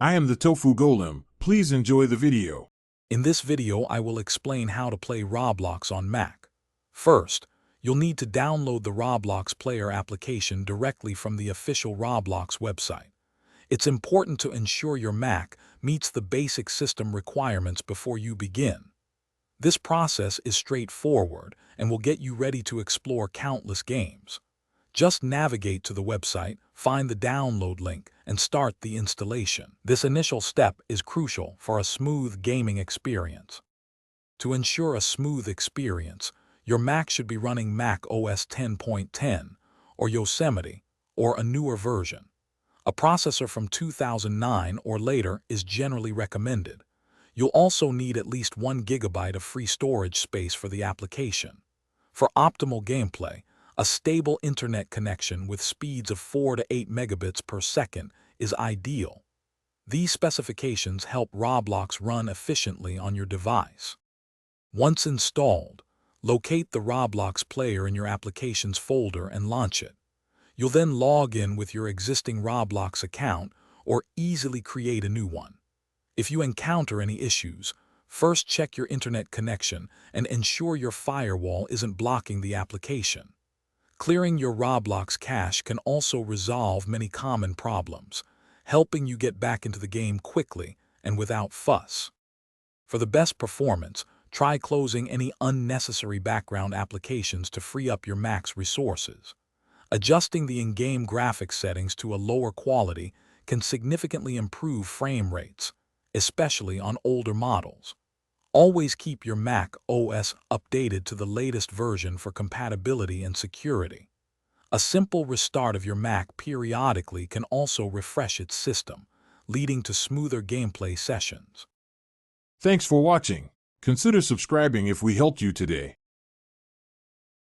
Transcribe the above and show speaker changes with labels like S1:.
S1: I am the Tofu Golem. Please enjoy the video.
S2: In this video, I will explain how to play Roblox on Mac. First, you'll need to download the Roblox Player application directly from the official Roblox website. It's important to ensure your Mac meets the basic system requirements before you begin. This process is straightforward and will get you ready to explore countless games. Just navigate to the website, find the download link, and start the installation. This initial step is crucial for a smooth gaming experience. To ensure a smooth experience, your Mac should be running Mac OS 10.10 or Yosemite or a newer version. A processor from 2009 or later is generally recommended. You'll also need at least 1 GB of free storage space for the application. For optimal gameplay, a stable internet connection with speeds of 4 to 8 megabits per second is ideal. These specifications help Roblox run efficiently on your device. Once installed, locate the Roblox player in your applications folder and launch it. You'll then log in with your existing Roblox account or easily create a new one. If you encounter any issues, first check your internet connection and ensure your firewall isn't blocking the application. Clearing your Roblox cache can also resolve many common problems, helping you get back into the game quickly and without fuss. For the best performance, try closing any unnecessary background applications to free up your Mac's resources. Adjusting the in-game graphics settings to a lower quality can significantly improve frame rates, especially on older models. Always keep your Mac OS updated to the latest version for compatibility and security. A simple restart of your Mac periodically can also refresh its system, leading to smoother gameplay sessions.
S1: Thanks for watching. Consider subscribing if we helped you today.